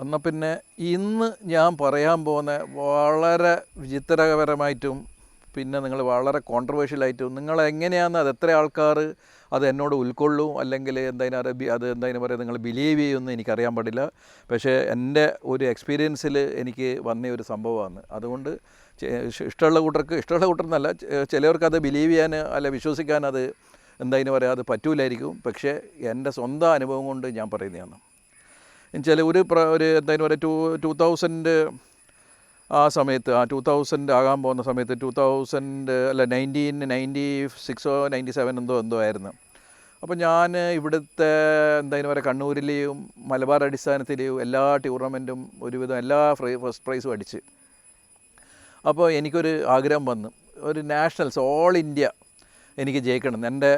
എന്നാൽ പിന്നെ ഇന്ന് ഞാൻ പറയാൻ പോകുന്ന വളരെ വിചിത്രപരമായിട്ടും പിന്നെ നിങ്ങൾ വളരെ കോൺട്രവേഴ്ഷ്യലായിട്ടും നിങ്ങളെങ്ങനെയാണെന്ന് അത് എത്ര ആൾക്കാർ അത് എന്നോട് ഉൾക്കൊള്ളും അല്ലെങ്കിൽ എന്തായാലും പറയുക നിങ്ങൾ ബിലീവ് ചെയ്യുമെന്ന് എനിക്കറിയാൻ പാടില്ല. പക്ഷേ എൻ്റെ ഒരു എക്സ്പീരിയൻസിൽ എനിക്ക് വന്ന ഒരു സംഭവമാണ്. അതുകൊണ്ട് ഇഷ്ടമുള്ള കൂട്ടർന്നല്ല, ചിലവർക്കത് ബിലീവ് ചെയ്യാൻ അല്ല വിശ്വസിക്കാൻ അത് പറയുക അത് പറ്റൂലായിരിക്കും. പക്ഷേ എൻ്റെ സ്വന്തം അനുഭവം കൊണ്ട് ഞാൻ പറയുന്നതാണ്. എന്നുവെച്ചാൽ ഒരു പറയുക 2000 ആ സമയത്ത് 2000 ആകാൻ പോകുന്ന സമയത്ത് 1996 97 എന്തോ ആയിരുന്നു. അപ്പോൾ ഞാൻ ഇവിടുത്തെ പറയുക കണ്ണൂരിലെയും മലബാർ അടിസ്ഥാനത്തിലെയും എല്ലാ ടൂർണമെൻറ്റും ഒരുവിധം എല്ലാ ഫസ്റ്റ് പ്രൈസും അടിച്ച്. അപ്പോൾ എനിക്കൊരു ആഗ്രഹം വന്നു, ഒരു നാഷണൽസ് ഓൾ ഇന്ത്യ എനിക്ക് ജയിക്കണം. എൻ്റെ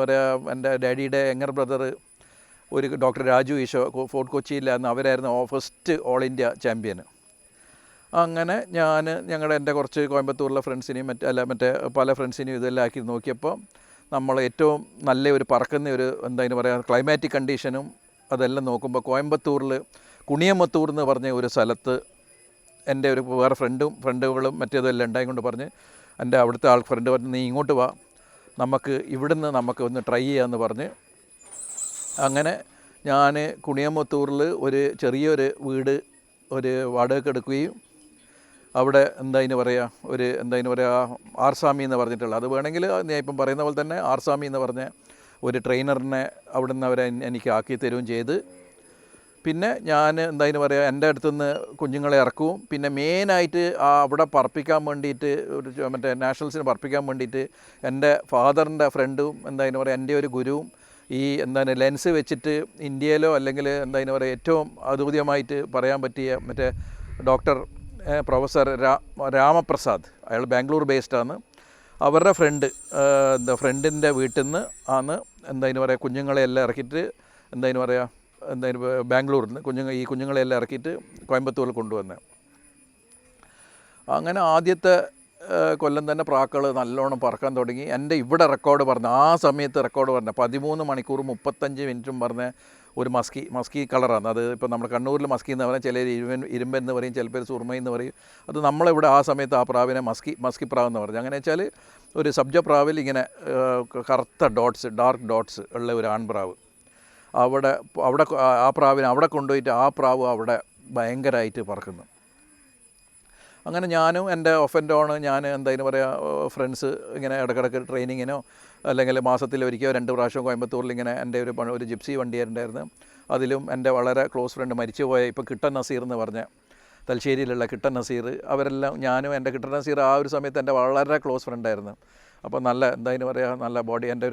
പറയുക എൻ്റെ ഡാഡിയുടെ യങ്ങർ ബ്രദർ ഒരു ഡോക്ടർ രാജു ഈശോ ഫോർട്ട് കൊച്ചിയിലായിരുന്നു, അവരായിരുന്നു ഫസ്റ്റ് ഓൾ ഇന്ത്യ ചാമ്പ്യൻ. അങ്ങനെ എൻ്റെ കുറച്ച് കോയമ്പത്തൂരിലെ ഫ്രണ്ട്സിനെയും മറ്റേ പല ഫ്രണ്ട്സിനെയും ഇതെല്ലാം ആക്കി നോക്കിയപ്പോൾ നമ്മൾ ഏറ്റവും നല്ല ഒരു പറക്കുന്ന ഒരു പറയുക ക്ലൈമാറ്റിക് കണ്ടീഷനും അതെല്ലാം നോക്കുമ്പോൾ കോയമ്പത്തൂരിൽ കുണിയമ്പത്തൂർ എന്ന് പറഞ്ഞ ഒരു സ്ഥലത്ത് എൻ്റെ ഒരു വേറെ ഫ്രണ്ടുകളും മറ്റേതെല്ലാം ഉണ്ടായിക്കൊണ്ട് പറഞ്ഞ് എൻ്റെ അവിടുത്തെ ഫ്രണ്ട് പറഞ്ഞ് നീ ഇങ്ങോട്ട് വാ, നമുക്ക് ഇവിടുന്ന് നമുക്ക് ഒന്ന് ട്രൈ ചെയ്യാമെന്ന് പറഞ്ഞ് അങ്ങനെ ഞാൻ കുണിയമ്പത്തൂരിൽ ഒരു ചെറിയൊരു വീട് ഒരു വാടകയ്ക്ക് എടുക്കുകയും അവിടെ പറയുക ഒരു പറയുക ആർസാമി എന്ന് പറഞ്ഞിട്ടുള്ള, അത് വേണമെങ്കിൽ ഞാൻ ഇപ്പം പറയുന്ന പോലെ തന്നെ ആർസാമി എന്ന് പറഞ്ഞ ഒരു ട്രെയിനറിനെ അവിടെ നിന്ന് അവരെ എനിക്ക് ആക്കി തരുകയും ചെയ്ത്. പിന്നെ ഞാൻ പറയുക എൻ്റെ അടുത്തുനിന്ന് കുഞ്ഞുങ്ങളെ ഇറക്കും. പിന്നെ മെയിനായിട്ട് അവിടെ പറപ്പിക്കാൻ വേണ്ടിയിട്ട് മറ്റേ നാഷണൽസിന് പറപ്പിക്കാൻ വേണ്ടിയിട്ട് എൻ്റെ ഫാദറിൻ്റെ ഫ്രണ്ടും പറയുക എൻ്റെ ഒരു ഗുരുവും ഈ ലെൻസ് വെച്ചിട്ട് ഇന്ത്യയിലോ അല്ലെങ്കിൽ പറയുക ഏറ്റവും അദ്ഭുതമായിട്ട് പറയാൻ പറ്റിയ മറ്റേ ഡോക്ടർ പ്രൊഫസർ രാമപ്രസാദ്, അയാൾ ബാംഗ്ലൂർ ബേസ്ഡാണ്. അവരുടെ ഫ്രണ്ടിൻ്റെ വീട്ടിൽ നിന്ന് ആണ് പറയുക കുഞ്ഞുങ്ങളെയെല്ലാം ഇറക്കിയിട്ട് പറയുക ബാംഗ്ലൂരിൽ നിന്ന് ഈ കുഞ്ഞുങ്ങളെയെല്ലാം ഇറക്കിയിട്ട് കോയമ്പത്തൂരിൽ കൊണ്ടുവന്ന്. അങ്ങനെ ആദ്യത്തെ കൊല്ലം തന്നെ പ്രാക്കൾ നല്ലോണം പറക്കാൻ തുടങ്ങി. എൻ്റെ ഇവിടെ റെക്കോർഡ് പറഞ്ഞ ആ സമയത്ത് റെക്കോർഡ് പറഞ്ഞ 13 മണിക്കൂർ 35 മിനിറ്റും പറഞ്ഞ ഒരു മസ്കി കളറാണ്. അത് ഇപ്പോൾ നമ്മൾ കണ്ണൂരിൽ മസ്കി എന്ന് പറഞ്ഞാൽ ചിലർ ഇരുമ്പെന്ന് പറയും, ചിലപ്പോൾ സുർമ എന്ന് പറയും. അത് നമ്മളിവിടെ ആ സമയത്ത് ആ പ്രാവിനെ മസ്കി പ്രാവ് എന്ന് പറഞ്ഞു. അങ്ങനെ വെച്ചാൽ ഒരു സബ്ജ പ്രാവിൽ ഇങ്ങനെ കറുത്ത ഡാർക്ക് ഡോട്ട്സ് ഉള്ള ഒരു ആൺപ്രാവ്. അവിടെ ആ പ്രാവിനെ അവിടെ കൊണ്ടുപോയിട്ട് ആ പ്രാവ് അവിടെ ഭയങ്കരമായിട്ട് പറക്കുന്നു. അങ്ങനെ ഞാനും എൻ്റെ ഓഫ് ആൻഡ് ഓൺ ഞാൻ പറയുക ഫ്രണ്ട്സ് ഇങ്ങനെ ഇടയ്ക്കിടയ്ക്ക് ട്രെയിനിങ്ങിനോ അല്ലെങ്കിൽ മാസത്തിലൊരിക്കോ 2 പ്രാവശ്യം കോയമ്പത്തൂരിൽ ഇങ്ങനെ എൻ്റെ ഒരു ജിപ്സി വണ്ടിയായിരുന്നു. അതിലും എൻ്റെ വളരെ ക്ലോസ് ഫ്രണ്ട് മരിച്ചുപോയ ഇപ്പോൾ കിട്ടൻ നസീർ എന്ന് പറഞ്ഞ തലശ്ശേരിയിലുള്ള കിട്ടൻ നസീർ, അവരെല്ലാം ഞാനും എൻ്റെ കിട്ടൻ നസീർ ആ ഒരു സമയത്ത് എൻ്റെ വളരെ ക്ലോസ് ഫ്രണ്ടായിരുന്നു. അപ്പോൾ നല്ല പറയുക നല്ല ബോഡി, എൻ്റെ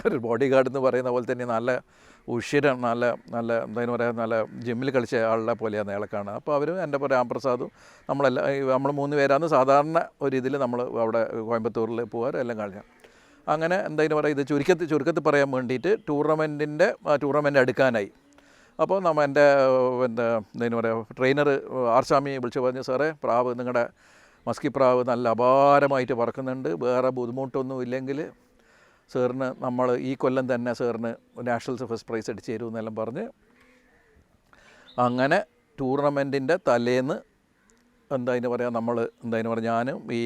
ഒരു ബോഡി ഗാർഡ് എന്ന് പറയുന്ന പോലെ തന്നെ നല്ല ഉഷിരം, നല്ല പറയുക നല്ല ജിമ്മിൽ കളിച്ച ആളുടെ പോലെയാണ് അയാളെ കാണുക. അപ്പോൾ അവരും എൻ്റെ രാംപ്രസാദും നമ്മൾ 3 പേരാണ് സാധാരണ ഒരു ഇതിൽ നമ്മൾ അവിടെ കോയമ്പത്തൂരിൽ പോകാറ് എല്ലാം കളിക്കാം. അങ്ങനെ പറയുക ഇത് ചുരുക്കത്തിൽ പറയാൻ വേണ്ടിയിട്ട് ടൂർണമെൻറ്റ് എടുക്കാനായി. അപ്പോൾ എൻ്റെ പറയുക ട്രെയിനർ ആർസാമി വിളിച്ച് പറഞ്ഞു, സാറേ പ്രാവ് നിങ്ങളുടെ മസ്കി പ്രാവ് നല്ല അപാരമായിട്ട് പറക്കുന്നുണ്ട്, വേറെ ബുദ്ധിമുട്ടൊന്നും ഇല്ലെങ്കിൽ സാറിന് നമ്മൾ ഈ കൊല്ലം തന്നെ സാറിന് നാഷണൽസ് ഫസ്റ്റ് പ്രൈസ് അടിച്ച് തരുമെന്നെല്ലാം പറഞ്ഞ് അങ്ങനെ ടൂർണമെൻറ്റിൻ്റെ തലേന്ന് പറയുക നമ്മൾ പറയുക ഞാനും ഈ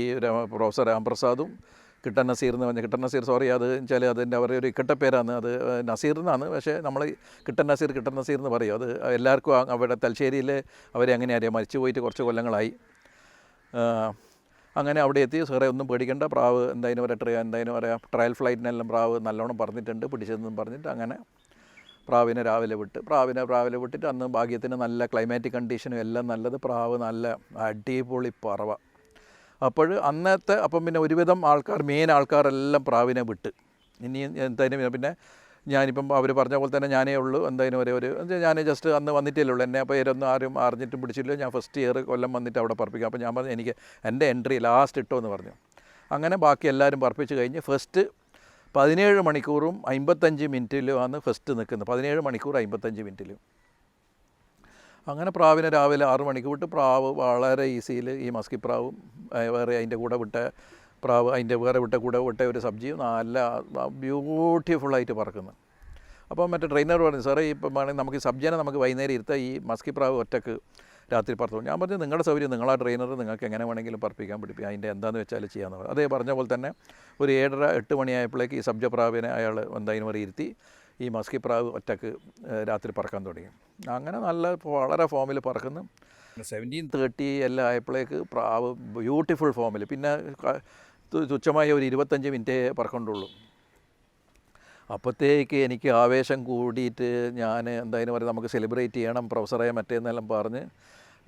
പ്രൊഫസർ രാംപ്രസാദും കിട്ടൻ നസീർ എന്ന് പറഞ്ഞ കിട്ടൻ നസീർ, സോറി അത് വെച്ചാൽ അതിൻ്റെ അവരുടെ ഒരു ഇക്കട്ടപ്പേരാണ്, അത് നസീർ എന്നാണ്. പക്ഷേ നമ്മൾ കിട്ടൻ നസീർ എന്ന് പറയും. അത് എല്ലാവർക്കും അവിടെ തലശ്ശേരിയിൽ അവരെ അങ്ങനെ അറിയാം, മരിച്ചു പോയിട്ട് കുറച്ച് കൊല്ലങ്ങളായി. അങ്ങനെ അവിടെ എത്തി, സാറേ ഒന്നും പേടിക്കേണ്ട, പ്രാവ് പറയുക ട്രയൽ ഫ്ലൈറ്റിനെല്ലാം പ്രാവ് നല്ലോണം പറഞ്ഞിട്ടുണ്ട് പിടിച്ചതെന്നും പറഞ്ഞിട്ട് അങ്ങനെ പ്രാവിനെ രാവിലെ വിട്ടിട്ട് അന്ന് ഭാഗ്യത്തിന് നല്ല ക്ലൈമാറ്റിക് കണ്ടീഷനും എല്ലാം നല്ലത്, പ്രാവ് നല്ല അടിപൊളി പറവ. അപ്പം പിന്നെ ഒരുവിധം മെയിൻ ആൾക്കാരെല്ലാം പ്രാവിനെ വിട്ട്. ഇനി പിന്നെ ഞാനിപ്പം അവർ പറഞ്ഞ പോലെ തന്നെ ഞാനേ ഉള്ളൂ ഞാൻ ജസ്റ്റ് അന്ന് വന്നിട്ടേ ഉള്ളൂ. എന്നെ അപ്പോൾ പേരൊന്നും ആരും അറിഞ്ഞിട്ടും പിടിച്ചില്ല. ഞാൻ ഫസ്റ്റ് ഇയർ കൊല്ലം വന്നിട്ട് അവിടെ പറപ്പിക്കാം. അപ്പോൾ ഞാൻ പറഞ്ഞു എനിക്ക് എൻ്റെ എൻട്രി ലാസ്റ്റ് ഇട്ടോ എന്ന് പറഞ്ഞു. അങ്ങനെ ബാക്കി എല്ലാവരും പറപ്പിച്ച് കഴിഞ്ഞ് ഫസ്റ്റ് 17 മണിക്കൂറും 55 മിനിറ്റിലുമാണ് ഫസ്റ്റ് നിൽക്കുന്നത്. 17 മണിക്കൂർ 55 മിനിറ്റിലും. അങ്ങനെ പ്രാവിനെ രാവിലെ 6 മണിക്ക് വിട്ട് പ്രാവ് വളരെ ഈസിയിൽ ഈ മസ്കി പ്രാവും വേറെ അതിൻ്റെ കൂടെ വിട്ട പ്രാവ് അതിൻ്റെ വേറെ കൂടെ വിട്ട ഒരു സബ്ജിയും നല്ല ബ്യൂട്ടിഫുള്ളായിട്ട് പറക്കുന്നു. അപ്പോൾ മറ്റേ ട്രെയിനർ പറഞ്ഞു സാറേ ഇപ്പം വേണമെങ്കിൽ നമുക്ക് ഈ സബ്ജനെ നമുക്ക് വൈകുന്നേരം ഇരുത്താം, ഈ മസ്കി പ്രാവ് ഒറ്റക്ക് രാത്രി പറത്തു. ഞാൻ പറഞ്ഞു നിങ്ങളുടെ സൗകര്യം, നിങ്ങളാ ട്രെയിനർ, നിങ്ങൾക്ക് എങ്ങനെ വേണമെങ്കിലും പഠിപ്പിക്കാം, അതിൻ്റെ എന്താണെന്ന് വെച്ചാൽ ചെയ്യാമെന്ന് പറഞ്ഞു. അതേ പറഞ്ഞ പോലെ തന്നെ ഒരു 7:30-8 മണിയായപ്പോഴേക്ക് ഈ സബ്ജ പ്രാവിനെ അയാൾ എന്തായാലും വരെ ഇരുത്തി ഈ മസ്കി പ്രാവ് ഒറ്റക്ക് രാത്രി പറക്കാൻ തുടങ്ങി. അങ്ങനെ വളരെ ഫോമിൽ പറക്കുന്നു. 17:30 എല്ലാം ആയപ്പോഴേക്ക് പ്രാവ് ബ്യൂട്ടിഫുൾ ഫോമിൽ. പിന്നെ തുച്ഛമായ ഒരു 25 മിനിറ്റേ പറക്കൊണ്ടുള്ളൂ. അപ്പോഴത്തേക്ക് എനിക്ക് ആവേശം കൂടിയിട്ട് ഞാൻ എന്തായാലും പറയുക നമുക്ക് സെലിബ്രേറ്റ് ചെയ്യണം പ്രൊഫസറെ മറ്റേന്നെല്ലാം പറഞ്ഞ്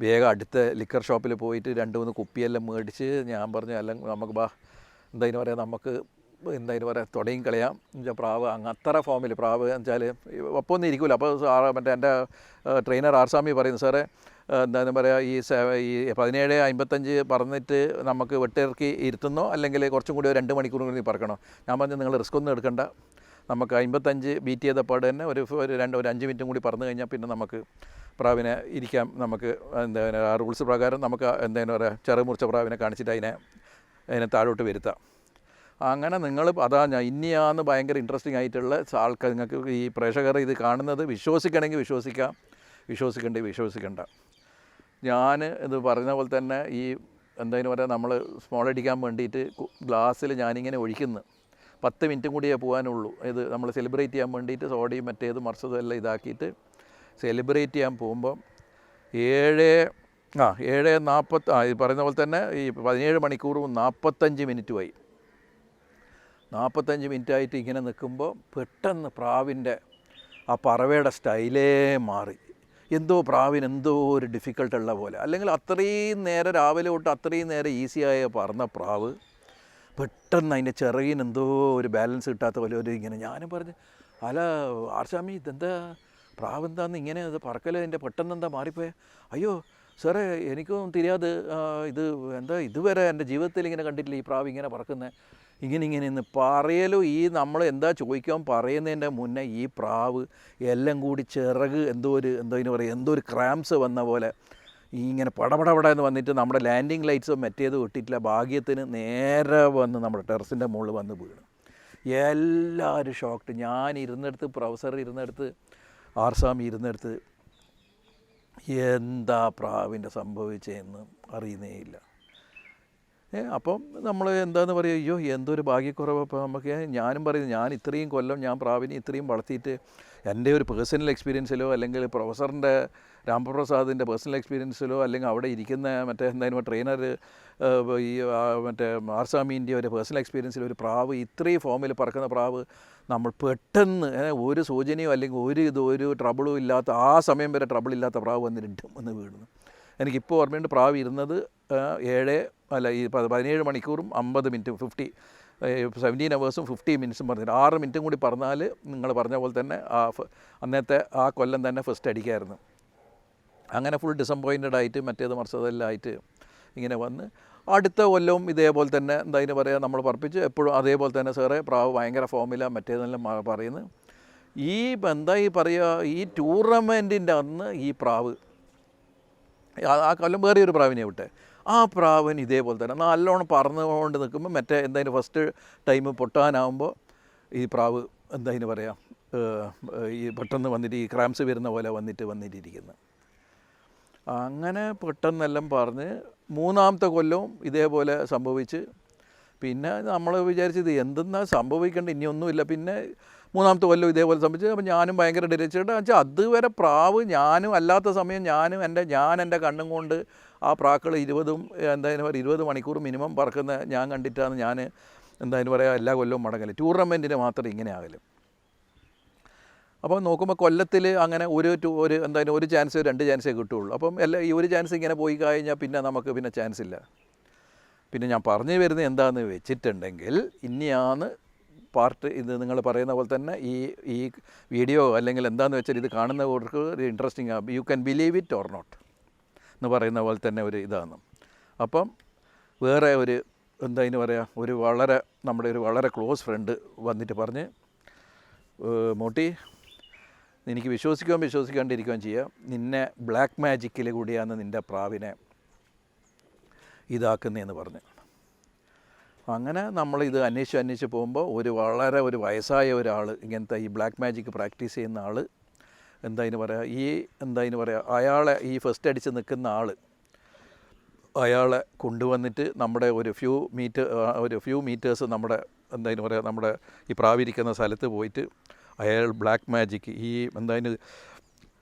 വേഗം അടുത്ത ലിക്കർ ഷോപ്പിൽ പോയിട്ട് 2-3 കുപ്പിയെല്ലാം മേടിച്ച് ഞാൻ പറഞ്ഞു അല്ല നമുക്ക് എന്തായാലും പറയാം നമുക്ക് എന്തായാലും പറയാം തുടങ്ങി കളയാം എന്നുവെച്ചാൽ പ്രാവ് അത്ര ഫോമിൽ പ്രാവ് എന്ന് വെച്ചാൽ ഒപ്പം ഒന്നും ഇരിക്കില്ല. അപ്പോൾ മറ്റേ എൻ്റെ ട്രെയിനർ ആർസാമി പറയുന്നു സാറേ എന്താ പറയുക ഈ 17:55 പറഞ്ഞിട്ട് നമുക്ക് വെട്ടിറക്കി ഇരുത്തുന്നോ അല്ലെങ്കിൽ കുറച്ചും കൂടി 2 മണിക്കൂർ കൂടി പറക്കണോ? ഞാൻ പറഞ്ഞു നിങ്ങൾ റിസ്ക് ഒന്നും എടുക്കണ്ട, നമുക്ക് 55 ബീറ്റ് ചെയ്ത പാട് തന്നെ ഒരു 5 മിനിറ്റും കൂടി പറഞ്ഞു കഴിഞ്ഞാൽ പിന്നെ നമുക്ക് പ്രാവിനെ ഇരിക്കാം. നമുക്ക് എന്താ ആ റൂൾസ് പ്രകാരം നമുക്ക് എന്താ പറയുക ചെറുമുറിച്ച പ്രാവിനെ കാണിച്ചിട്ട് അതിനെ താഴോട്ട് വരുത്താം. അങ്ങനെ നിങ്ങൾ ഞാൻ ഇനിയാന്ന് ഭയങ്കര ഇൻട്രസ്റ്റിംഗ് ആയിട്ടുള്ള ആൾക്കാർ നിങ്ങൾക്ക് ഈ പ്രേക്ഷകർ ഇത് കാണുന്നത് വിശ്വസിക്കണമെങ്കിൽ വിശ്വസിക്കാം, വിശ്വസിക്കണ്ട. ഞാൻ ഇത് പറഞ്ഞ പോലെ തന്നെ ഈ എന്തായാലും പറയാം നമ്മൾ സ്മോൾ അടിക്കാൻ വേണ്ടിയിട്ട് ഗ്ലാസ്സിൽ ഞാനിങ്ങനെ ഒഴിക്കുന്നു. 10 മിനിറ്റും കൂടിയേ പോകാനുള്ളൂ. ഇത് നമ്മൾ സെലിബ്രേറ്റ് ചെയ്യാൻ വേണ്ടിയിട്ട് സോഡയും മറ്റേത് മറിച്ചതും എല്ലാം ഇതാക്കിയിട്ട് സെലിബ്രേറ്റ് ചെയ്യാൻ പോകുമ്പം 7:40 ഇത് പറയുന്ന പോലെ തന്നെ ഈ 17 മണിക്കൂറും 45 മിനിറ്റുമായി. 45 മിനിറ്റായിട്ട് ഇങ്ങനെ നിൽക്കുമ്പോൾ പെട്ടെന്ന് പ്രാവിൻ്റെ ആ പറവയുടെ സ്റ്റൈലേ മാറി. പ്രാവിന് എന്തോ ഒരു ഡിഫിക്കൽട്ടുള്ള പോലെ, അല്ലെങ്കിൽ അത്രയും നേരം രാവിലെ തൊട്ട് അത്രയും നേരം ഈസിയായ പറന്ന പ്രാവ് പെട്ടെന്ന് അതിൻ്റെ ചിറകിന് എന്തോ ഒരു ബാലൻസ് കിട്ടാത്ത പോലെ ഒരു ഇങ്ങനെ. ഞാനും പറഞ്ഞു അല്ല ആർസാമി ഇതെന്താ പ്രാവ് എന്താന്ന് ഇങ്ങനെ ഇത് പറക്കൽ എൻ്റെ പെട്ടെന്ന് എന്താ മാറിപ്പോയെ? അയ്യോ സാറേ എനിക്കൊന്നും തിരിയാതെ ഇത് എന്താ ഇതുവരെ എൻ്റെ ജീവിതത്തിൽ ഇങ്ങനെ കണ്ടിട്ടില്ല ഈ പ്രാവ് ഇങ്ങനെ പറക്കുന്നത് ഇങ്ങനെ പറയലും ഈ നമ്മൾ എന്താ ചോദിക്കാൻ പറയുന്നതിൻ്റെ മുന്നേ ഈ പ്രാവ് എല്ലാം കൂടി ചിറക് എന്തോ ഇതിന് പറയുക എന്തോ ഒരു ക്രാംസ് വന്ന പോലെ ഇങ്ങനെ പടപടപട എന്ന് വന്നിട്ട് നമ്മുടെ ലാൻഡിങ് ലൈറ്റ്സോ മറ്റേത് ഇട്ടിട്ടില്ല. ഭാഗ്യത്തിന് നേരെ വന്ന് നമ്മുടെ ടെറസിൻ്റെ മുകളിൽ വന്ന് വീണ്. എല്ലാവരും ഷോക്ക്ഡ്. ഞാൻ ഇരുന്നിടത്ത്, പ്രൊഫസർ ഇരുന്നിടത്ത്, ആർസാമി ഇരുന്നിടത്ത് എന്താ പ്രാവിൻ്റെ സംഭവിച്ചതെന്ന് അറിയുന്നേയില്ല. അപ്പം നമ്മൾ എന്താണെന്ന് പറയുക, അയ്യോ എന്തൊരു ഭാഗ്യക്കുറവ്. അപ്പോൾ നമുക്ക് ഞാനും പറയുന്നത് ഞാൻ ഇത്രയും കൊല്ലം ഞാൻ പ്രാവിനെ ഇത്രയും വളർത്തിയിട്ട് എൻ്റെ ഒരു പേഴ്സണൽ എക്സ്പീരിയൻസിലോ അല്ലെങ്കിൽ പ്രൊഫസറിൻ്റെ രാംപ്രസാദിൻ്റെ പേഴ്സണൽ എക്സ്പീരിയൻസിലോ അല്ലെങ്കിൽ അവിടെ ഇരിക്കുന്ന എന്തായാലും ട്രെയിനർ ഈ മറ്റേ ആർസാമീൻ്റെ ഒരു പേഴ്സണൽ എക്സ്പീരിയൻസിൽ ഒരു പ്രാവ് ഇത്രയും ഫോമിൽ പറക്കുന്ന പ്രാവ് നമ്മൾ പെട്ടെന്ന് ഒരു സൂചനയോ അല്ലെങ്കിൽ ഒരു ട്രബിളും ഇല്ലാത്ത ആ സമയം വരെ ട്രബിളില്ലാത്ത പ്രാവ് വന്ന് വീഴുന്നു. എനിക്കിപ്പോൾ ഓർമ്മയുണ്ട് പ്രാവ് ഇരുന്നത് 17 മണിക്കൂറും 50 മിനിറ്റും 17 അവേഴ്സും 50 മിനിറ്റ്സും പറഞ്ഞിട്ട് 6 മിനിറ്റും കൂടി പറഞ്ഞാൽ നിങ്ങൾ പറഞ്ഞ പോലെ തന്നെ അന്നത്തെ ആ കൊല്ലം തന്നെ ഫസ്റ്റ് അടിക്കായിരുന്നു. അങ്ങനെ ഫുൾ ഡിസപ്പോയിൻറ്റഡ് ആയിട്ട് മറ്റേത് മറിച്ചതെല്ലാം ആയിട്ട് ഇങ്ങനെ വന്ന് അടുത്ത കൊല്ലവും ഇതേപോലെ തന്നെ എന്തായാലും പറയുക നമ്മൾ പറപ്പിച്ച് എപ്പോഴും അതേപോലെ തന്നെ സാറേ പ്രാവ് ഭയങ്കര ഫോമിലാണ് മറ്റേതെല്ലാം പറയുന്നത്. എന്തായി പറയുക ഈ ടൂർണമെൻറ്റിൻ്റെ അന്ന് ഈ പ്രാവ് ആ കൊല്ലം വേറെ ഒരു പ്രാവിനെ വിട്ടെ ആ പ്രാവിന് ഇതേപോലെ തന്നെ നല്ലോണം പറന്നുകൊണ്ട് നിൽക്കുമ്പോൾ മറ്റേ എന്തായാലും ഫസ്റ്റ് ടൈം പൊട്ടാനാകുമ്പോൾ ഈ പ്രാവ് എന്തായാലും പറയാം ഈ പെട്ടെന്ന് വന്നിട്ട് ഈ ക്രാംസ് വരുന്ന പോലെ വന്നിട്ടിരിക്കുന്നത്. അങ്ങനെ പെട്ടെന്നെല്ലാം പറഞ്ഞ് 3-ാമത്തെ കൊല്ലവും ഇതേപോലെ സംഭവിച്ച്. പിന്നെ നമ്മൾ വിചാരിച്ചത് എന്തെന്നാ സംഭവിക്കേണ്ട ഇനിയൊന്നുമില്ല. പിന്നെ 3-ാമത്തെ കൊല്ലം ഇതേപോലെ സംഭവിച്ചു. അപ്പോൾ ഞാനും ഭയങ്കര ഡെലിച്ചേട്ടാ വെച്ചാൽ അതുവരെ പ്രാവ് ഞാനും അല്ലാത്ത സമയം ഞാൻ എൻ്റെ കണ്ണും കൊണ്ട് ആ പ്രാക്കൾ 20 മണിക്കൂർ മിനിമം പറക്കുന്ന ഞാൻ കണ്ടിട്ടാണ് ഞാൻ എന്തായാലും പറയുക എല്ലാ കൊല്ലവും മടങ്ങല്. ടൂർണമെൻറ്റിന് മാത്രം ഇങ്ങനെ ആകലും. അപ്പോൾ നോക്കുമ്പോൾ കൊല്ലത്തിൽ അങ്ങനെ എന്തായാലും ഒരു ചാൻസ് 2 ചാൻസേ കിട്ടുകയുള്ളൂ. അപ്പം ഈ ഒരു ചാൻസ് ഇങ്ങനെ പോയി കഴിഞ്ഞാൽ പിന്നെ നമുക്ക് ചാൻസ് ഇല്ല. പിന്നെ ഞാൻ പറഞ്ഞു വരുന്നത് എന്താണെന്ന് വെച്ചിട്ടുണ്ടെങ്കിൽ ഇനിയാണ് പാർട്ട് ഇത് നിങ്ങൾ പറയുന്ന പോലെ തന്നെ ഈ വീഡിയോ അല്ലെങ്കിൽ എന്താണെന്ന് വെച്ചാൽ ഇത് കാണുന്നവർക്ക് ഒരു ഇൻട്രസ്റ്റിംഗ് ആണ്. You can believe it or not എന്ന് പറയുന്ന പോലെ തന്നെ ഒരു ഇതാണ്. അപ്പം വേറെ എന്തായാലും പറയുക നമ്മുടെ ഒരു വളരെ ക്ലോസ് ഫ്രണ്ട് വന്നിട്ട് പറഞ്ഞ് മോട്ടി എനിക്ക് വിശ്വസിക്കാണ്ടിരിക്കുകയും ചെയ്യാം, നിന്നെ ബ്ലാക്ക് മാജിക്കിൽ കൂടിയാണ് നിൻ്റെ പ്രാവിനെ ഇതാക്കുന്നതെന്ന് പറഞ്ഞു. അങ്ങനെ നമ്മളിത് അന്വേഷിച്ച് പോകുമ്പോൾ വളരെ ഒരു വയസ്സായ ഒരാൾ, ഇങ്ങനത്തെ ഈ ബ്ലാക്ക് മാജിക് പ്രാക്ടീസ് ചെയ്യുന്ന ആൾ, എന്താ പറയുക, അയാളെ ഈ ഫസ്റ്റ് അടിച്ച് നിൽക്കുന്ന ആൾ, അയാളെ കൊണ്ടുവന്നിട്ട് നമ്മുടെ ഒരു ഫ്യൂ മീറ്റേഴ്സ് നമ്മുടെ ഈ പ്രാവിരിക്കുന്ന സ്ഥലത്ത് പോയിട്ട് അയാൾ ബ്ലാക്ക് മാജിക് ഈ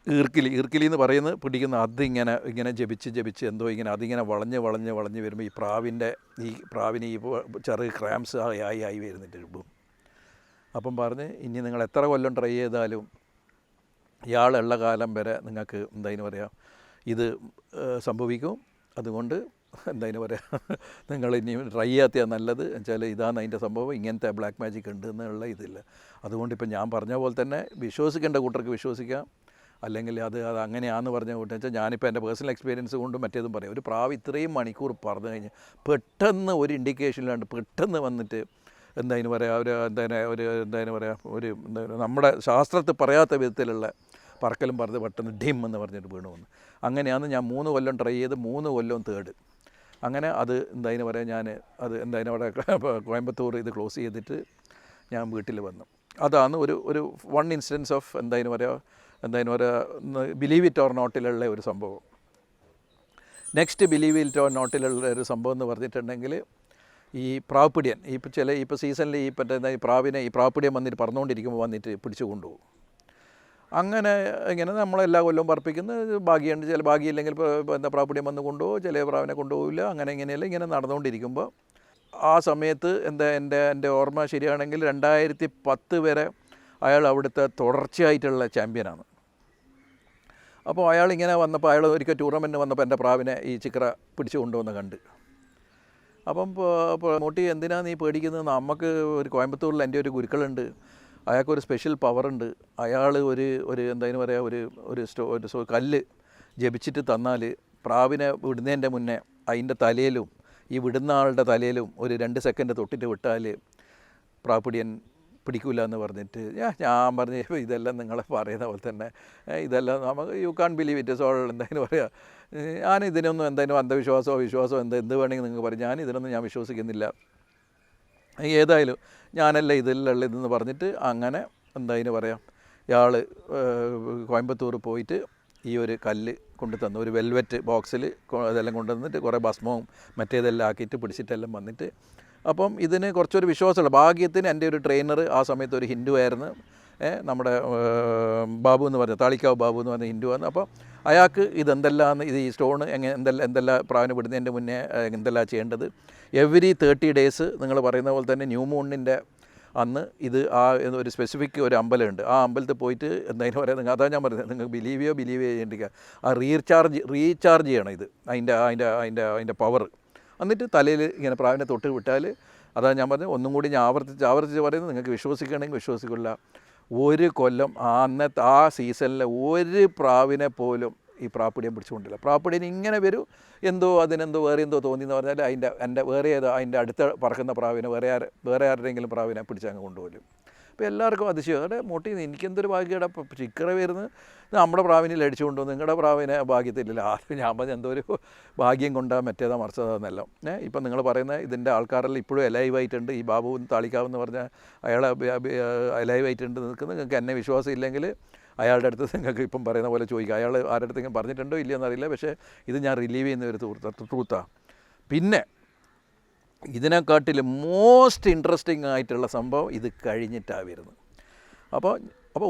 ഈർക്കിലി എന്ന് പറയുന്നത് പിടിക്കുന്ന അതിങ്ങനെ ജപിച്ച് എന്തോ അതിങ്ങനെ വളഞ്ഞ് വരുമ്പോൾ ഈ പ്രാവിന് ഈ ചെറിയ ക്രാംസ് ആയി വരുന്നിട്ട് ഇടും. അപ്പം പറഞ്ഞ് ഇനി നിങ്ങൾ എത്ര കൊല്ലം ട്രൈ ചെയ്താലും ഇയാളുള്ള കാലം വരെ നിങ്ങൾക്ക് ഇത് സംഭവിക്കും. അതുകൊണ്ട് നിങ്ങൾ ഇനി ട്രൈ ചെയ്യാത്തതാണ് നല്ലത്. എന്നുവെച്ചാൽ ഇതാണ് അതിൻ്റെ സംഭവം, ഇങ്ങനത്തെ ബ്ലാക്ക് മാജിക് ഉണ്ട് എന്നുള്ള ഇതില്ല. അതുകൊണ്ട് ഇപ്പം ഞാൻ പറഞ്ഞ പോലെ തന്നെ വിശ്വസിക്കേണ്ട കൂട്ടർക്ക് വിശ്വസിക്കാം, അല്ലെങ്കിൽ അത് അങ്ങനെയാണെന്ന് പറഞ്ഞ കൂട്ടം വെച്ചാൽ ഞാനിപ്പോൾ എൻ്റെ പേഴ്സണൽ എക്സ്പീരിയൻസ് കൊണ്ടും മറ്റേതും പറയാം. ഒരു പ്രാവ് ഇത്രയും മണിക്കൂർ പറഞ്ഞു കഴിഞ്ഞ് പെട്ടെന്ന് ഒരു ഇൻഡിക്കേഷനിലാണ്ട് പെട്ടെന്ന് വന്നിട്ട് നമ്മുടെ ശാസ്ത്രത്തിൽ പറയാത്ത വിധത്തിലുള്ള പറക്കലും പറഞ്ഞ് പെട്ടെന്ന് ഡിം എന്ന് പറഞ്ഞിട്ട് വീണു വന്നു. അങ്ങനെയാണ് ഞാൻ 3 കൊല്ലം ട്രൈ ചെയ്ത് 3 കൊല്ലം തേർഡ്. അങ്ങനെ അത് ഞാൻ അത് കോയമ്പത്തൂർ ഇത് ക്ലോസ് ചെയ്തിട്ട് ഞാൻ വീട്ടിൽ വന്നു. അതാണ് ഒരു one instance of believe it or നോട്ടിലുള്ള ഒരു സംഭവം. നെക്സ്റ്റ് ബിലീവ് ഇറ്റ് ഓർ നോട്ടിലുള്ള ഒരു സംഭവം എന്ന് പറഞ്ഞിട്ടുണ്ടെങ്കിൽ ഈ പ്രാപ്പിടിയൻ ഇപ്പോൾ സീസണിൽ ഈ പ്രാപ്പിടിയൻ വന്നിട്ട് പറന്നുകൊണ്ടിരിക്കുമ്പോൾ വന്നിട്ട് പിടിച്ചു കൊണ്ടുപോകും. അങ്ങനെ ഇങ്ങനെ നമ്മളെല്ലാ കൊല്ലവും പറപ്പിക്കുന്നത് ഭാഗ്യമുണ്ട്, ചില ഭാഗ്യമില്ലെങ്കിൽ പ്രാപ്പിടിയൻ വന്ന് കൊണ്ടുപോകും, ചില പ്രാവിനെ കൊണ്ടുപോകില്ല. അങ്ങനെ ഇങ്ങനെയല്ല ഇങ്ങനെ നടന്നുകൊണ്ടിരിക്കുമ്പോൾ ആ സമയത്ത് എൻ്റെ ഓർമ്മ ശരിയാണെങ്കിൽ 2010 വരെ അയാൾ അവിടുത്തെ തുടർച്ചയായിട്ടുള്ള ചാമ്പ്യനാണ്. അപ്പോൾ അയാളിങ്ങനെ വന്നപ്പോൾ അയാൾ ഒരിക്കൽ ടൂർണമെൻറ്റ് വന്നപ്പോൾ എൻ്റെ പ്രാവിനെ ഈ ചിക്ര പിടിച്ചു കൊണ്ടുവന്ന് കണ്ട്. അപ്പം മോട്ടി എന്തിനാ നീ പേടിക്കുന്നത്, നമുക്ക് ഒരു കോയമ്പത്തൂരിൽ എൻ്റെ ഒരു ഗുരുക്കളുണ്ട്, അയാൾക്കൊരു സ്പെഷ്യൽ പവറുണ്ട്. അയാൾ ഒരു കല്ല് ജപിച്ചിട്ട് തന്നാൽ പ്രാവിനെ വിടുന്നതിൻ്റെ മുന്നേ അതിൻ്റെ തലയിലും ഈ വിടുന്ന ആളുടെ തലയിലും ഒരു 2 സെക്കൻഡ് തൊട്ടിട്ട് വിട്ടാൽ പ്രാപ്പിടിയൻ പിടിക്കില്ല എന്ന് പറഞ്ഞിട്ട് ഞാൻ പറഞ്ഞു ഇതെല്ലാം നിങ്ങളെ പറയുന്ന പോലെ തന്നെ ഇതെല്ലാം നമുക്ക് you can believe it is all പറയുക. ഞാൻ ഇതിനൊന്നും അന്ധവിശ്വാസമോ വിശ്വാസമോ എന്ത് വേണമെങ്കിൽ നിങ്ങൾക്ക് പറയും, ഞാൻ ഇതിനൊന്നും ഞാൻ വിശ്വസിക്കുന്നില്ല, ഏതായാലും ഞാനല്ല ഇതെന്ന് പറഞ്ഞിട്ട് അങ്ങനെ ഇയാൾ കോയമ്പത്തൂർ പോയിട്ട് ഈ ഒരു കല്ല് കൊണ്ടു തന്നു, ഒരു വെൽവെറ്റ് ബോക്സിൽ അതെല്ലാം കൊണ്ടുവന്നിട്ട് കുറേ ഭസ്മവും മറ്റേതെല്ലാം ആക്കിയിട്ട് പിടിച്ചിട്ടെല്ലാം വന്നിട്ട്. അപ്പം ഇതിന് കുറച്ചൊരു വിശ്വാസമുള്ള ഭാഗ്യത്തിന് എൻ്റെ ഒരു ട്രെയിനർ ആ സമയത്ത് ഒരു ഹിന്ദു ആയിരുന്നു, നമ്മുടെ ബാബു എന്ന് പറഞ്ഞ താളിക്കാവ് ബാബു എന്ന് പറഞ്ഞ ഹിന്ദു ആണ്. അപ്പോൾ അയാൾക്ക് ഇതെന്തെല്ലാമെന്ന് ഈ സ്റ്റോണ് എന്തെല്ലാം പ്രാവിനെ വിടുന്നതിൻ്റെ മുന്നേ എന്തെല്ലാം ചെയ്യേണ്ടത്, എവരി 30 days നിങ്ങൾ പറയുന്ന പോലെ തന്നെ ന്യൂ മൂണിൻ്റെ അന്ന് ഇത് ഒരു സ്പെസിഫിക് ഒരു അമ്പലമുണ്ട്, ആ അമ്പലത്തിൽ പോയിട്ട് അതാണ് ഞാൻ പറയുന്നത്, നിങ്ങൾക്ക് ബിലീവ് ചെയ്യേണ്ടിക്കുക ആ റീചാർജ് ചെയ്യണം ഇത് അതിൻ്റെ പവർ. എന്നിട്ട് തലയിൽ ഇങ്ങനെ പ്രാവിനെ തൊട്ട് വിട്ടാൽ, അതാണ് ഞാൻ പറഞ്ഞത്, ഒന്നും കൂടി ഞാൻ ആവർത്തിച്ച് പറയുന്നത്, നിങ്ങൾക്ക് വിശ്വസിക്കണമെങ്കിൽ വിശ്വസിക്കില്ല. 1 കൊല്ലം അന്നത്തെ ആ സീസണിൽ ഒരു പ്രാവിനെ പോലും ഈ പ്രാപ്പിടിയൻ പിടിച്ചുകൊണ്ടില്ല. പ്രാപ്പിടിയൻ ഇങ്ങനെ വരും, വേറെ എന്തോ തോന്നി എന്ന് പറഞ്ഞാൽ അതിൻ്റെ അടുത്ത പറക്കുന്ന പ്രാവിനെ വേറെ ആരുടെയെങ്കിലും പ്രാവിനെ പിടിച്ചങ്ങ് കൊണ്ടുപോലും. അപ്പോൾ എല്ലാവർക്കും അതിശയം, അവിടെ മോട്ടി എനിക്കെന്തൊരു ഭാഗ്യമാണ്, അപ്പോൾ ചിക്കറ വരുന്നത് നമ്മുടെ പ്രാവിനിൽ അടിച്ചു കൊണ്ടുവന്നു, നിങ്ങളുടെ പ്രാവിനെ ഭാഗ്യത്തിലില്ല. ആരും ഞാൻ പറഞ്ഞ എന്തോ ഒരു ഭാഗ്യം കൊണ്ടാ മറ്റേതാ മറിച്ചതെന്നെല്ലാം. ഇപ്പം നിങ്ങൾ പറയുന്ന ഇതിൻ്റെ ആൾക്കാരെല്ലാം ഇപ്പോഴും അലൈവായിട്ടുണ്ട്. ഈ ബാബു താളിക്കാവെന്ന് പറഞ്ഞാൽ അയാളെ അലൈവായിട്ടുണ്ട് നിൽക്കുന്നത്. നിങ്ങൾക്ക് എന്നെ വിശ്വാസം ഇല്ലെങ്കിൽ അയാളുടെ അടുത്ത് നിങ്ങൾക്ക് ഇപ്പം പറയുന്ന പോലെ ചോദിക്കുക, അയാൾ ആരുടെ അടുത്തെങ്കിലും പറഞ്ഞിട്ടുണ്ടോ ഇല്ലയെന്നറിയില്ല, പക്ഷേ ഇത് ഞാൻ റിലീവ് ചെയ്യുന്ന ഒരു ട്രൂത്താണ്. പിന്നെ ഇതിനെക്കാട്ടിൽ മോസ്റ്റ് ഇൻട്രസ്റ്റിംഗ് ആയിട്ടുള്ള സംഭവം ഇത് കഴിഞ്ഞിട്ടാണ് വരുന്നത്. അപ്പോൾ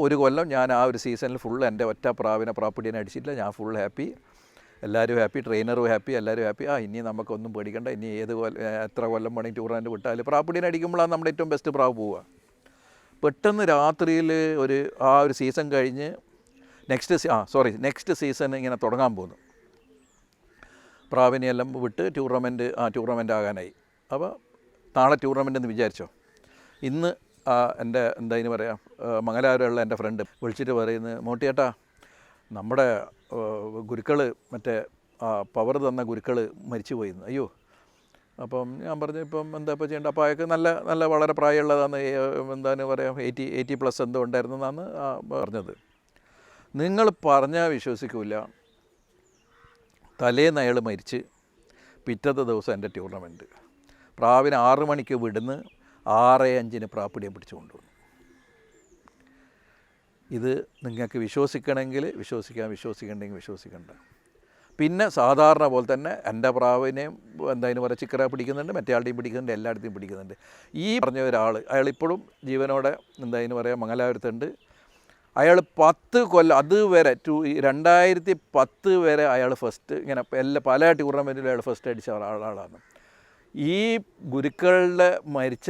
1 കൊല്ലം ഞാൻ ആ ഒരു സീസണിൽ ഫുൾ എൻ്റെ ഒറ്റ പ്രാപ്പിടിയനെ അടിച്ചിട്ടില്ല. ഞാൻ ഫുൾ ഹാപ്പി, എല്ലാവരും ഹാപ്പി, ട്രെയിനറും ഹാപ്പി, എല്ലാവരും ഹാപ്പി. ഇനി നമുക്കൊന്നും പേടിക്കണ്ട, ഇനി എത്ര കൊല്ലം വേണമെങ്കിൽ ടൂർണമെൻറ്റ് വിട്ടാൽ പ്രാപ്പിടിയനെ അടിക്കുമ്പോഴാണ് നമ്മുടെ ഏറ്റവും ബെസ്റ്റ് പ്രാവ് പോവുക. പെട്ടെന്ന് രാത്രിയിൽ ആ ഒരു സീസൺ കഴിഞ്ഞ് നെക്സ്റ്റ് സീസൺ ഇങ്ങനെ തുടങ്ങാൻ പോകുന്നു. പ്രാവിനെയെല്ലാം വിട്ട് ടൂർണമെൻറ്റ് ആകാനായി. അപ്പോൾ നാളെ ടൂർണമെൻ്റ് എന്ന് വിചാരിച്ചോ. ഇന്ന് എൻ്റെ മംഗലാപുരമുള്ള എൻ്റെ ഫ്രണ്ട് വിളിച്ചിട്ട് പറയുന്നത്, മോട്ടിയേട്ടാ നമ്മുടെ ഗുരുക്കൾ മറ്റേ പവർ തന്ന ഗുരുക്കൾ മരിച്ചു പോയിന്ന്. അയ്യോ. അപ്പം ഞാൻ പറഞ്ഞു ഇപ്പം എന്താ ഇപ്പോൾ ചെയ്യേണ്ടത്. അപ്പോൾ അയാൾക്ക് നല്ല വളരെ പ്രായമുള്ളതാണ്, 80+ എന്തോ ഉണ്ടായിരുന്നെന്നാണ് പറഞ്ഞത്. നിങ്ങൾ പറഞ്ഞാൽ വിശ്വസിക്കില്ല, തലേന്ന് അയാൾ മരിച്ച് പിറ്റത്തെ ദിവസം എൻ്റെ ടൂർണമെൻറ്റ്. പ്രാവിനെ 6 മണിക്ക് വിടുന്ന് 6:05 പ്രാപ്പിടിയെ പിടിച്ചു കൊണ്ടുവന്നു. ഇത് നിങ്ങൾക്ക് വിശ്വസിക്കണമെങ്കിൽ വിശ്വസിക്കാം, വിശ്വസിക്കണ്ടെങ്കിൽ വിശ്വസിക്കണ്ട. പിന്നെ സാധാരണ പോലെ തന്നെ എൻ്റെ പ്രാവിനെയും എന്തായാലും പറയുക ചിക്കറ പിടിക്കുന്നുണ്ട്, മറ്റേ ആളുടെയും പിടിക്കുന്നുണ്ട്, എല്ലായിടത്തെയും പിടിക്കുന്നുണ്ട്. ഈ പറഞ്ഞ ഒരാൾ അയാളിപ്പോഴും ജീവനോടെ എന്തായാലും പറയുക മംഗലാപുരത്തുണ്ട്. അയാൾ 10 കൊല്ലം അതുവരെ 2010 വരെ അയാൾ ഫസ്റ്റ് ഇങ്ങനെ പല ടൂർണമെൻറ്റിലും അയാൾ ഫസ്റ്റ് അടിച്ച ആളാണ്. ഈ ഗുരുക്കളുടെ മരിച്ച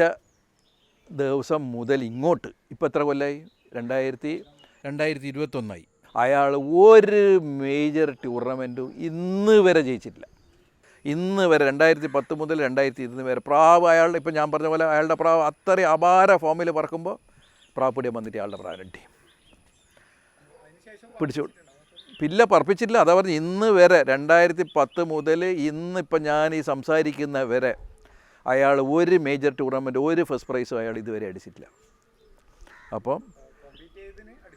ദിവസം മുതൽ ഇങ്ങോട്ട് ഇപ്പോൾ എത്ര കൊല്ലമായി? 2021 അയാൾ ഒരു മേജർ ടൂർണമെൻറ്റും ഇന്ന് വരെ ജയിച്ചിട്ടില്ല. ഇന്ന് വരെ 2010 മുതൽ 2020 വരെ പ്രാവ് അയാളുടെ ഇപ്പം ഞാൻ പറഞ്ഞ പോലെ അയാളുടെ പ്രാവ് അത്രയും അപാര ഫോമിൽ പറക്കുമ്പോൾ പ്രാപ്പിടിയം വന്നിട്ട് അയാളുടെ പ്രാവിനെട്ടി പിടിച്ചു. പില്ല പറപ്പിച്ചിട്ടില്ല. അതാ പറഞ്ഞ് ഇന്ന് വരെ 2010 മുതൽ ഇന്നിപ്പം ഞാൻ ഈ സംസാരിക്കുന്ന വരെ അയാൾ ഒരു മേജർ ടൂർണമെൻറ്റ് ഒരു ഫസ്റ്റ് പ്രൈസും അയാൾ ഇതുവരെ അടിച്ചിട്ടില്ല. അപ്പം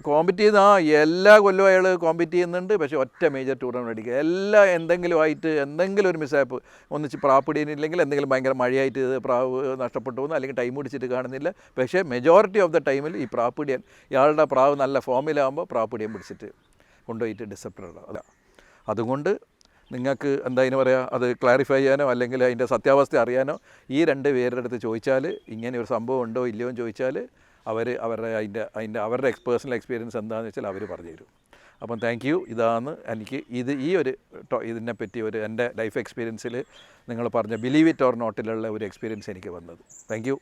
കോമ്പറ്റ് ചെയ്ത് എല്ലാ കൊല്ലവും അയാൾ കോമ്പറ്റ് ചെയ്യുന്നുണ്ട്. പക്ഷേ ഒറ്റ മേജർ ടൂർണമെൻറ്റ് അടിക്കുക എല്ലാ എന്തെങ്കിലും ആയിട്ട് എന്തെങ്കിലും ഒരു മിസ്സാപ്പ് ഒന്നിച്ച് പ്രാപ്പിടിയുന്നില്ലെങ്കിൽ എന്തെങ്കിലും ഭയങ്കര മഴയായിട്ട് പ്രാവ് നഷ്ടപ്പെട്ടു പോകുന്നു, അല്ലെങ്കിൽ ടൈം പിടിച്ചിട്ട് കാണുന്നില്ല. പക്ഷേ മെജോറിറ്റി ഓഫ് ദ ടൈമിൽ ഈ പ്രാപ്പിടിയൻ ഇയാളുടെ പ്രാവ് നല്ല ഫോമിലാകുമ്പോൾ പ്രാപ്പിടിയൻ പിടിച്ചിട്ട് കൊണ്ടുപോയിട്ട് ഡിസപ്റ്റഡ് അല്ല. അതുകൊണ്ട് നിങ്ങൾക്ക് എന്തായാലും പറയുക അത് ക്ലാരിഫൈ ചെയ്യാനോ അല്ലെങ്കിൽ അതിൻ്റെ സത്യാവസ്ഥ അറിയാനോ ഈ 2 പേരുടെ അടുത്ത് ചോദിച്ചാൽ ഇങ്ങനെ ഒരു സംഭവം ഉണ്ടോ ഇല്ലയോ എന്ന് ചോദിച്ചാൽ അവരുടെ പേഴ്സണൽ എക്സ്പീരിയൻസ് എന്താണെന്ന് വെച്ചാൽ അവർ പറഞ്ഞു തരും. അപ്പം താങ്ക് യു. ഇതാണ് എനിക്ക് ഇതിനെപ്പറ്റി എൻ്റെ ലൈഫ് എക്സ്പീരിയൻസിൽ നിങ്ങൾ പറഞ്ഞ ബിലീവ് ഇറ്റ് ഓർ നോട്ടിലുള്ള ഒരു എക്സ്പീരിയൻസ് എനിക്ക് വന്നത്. Thank you.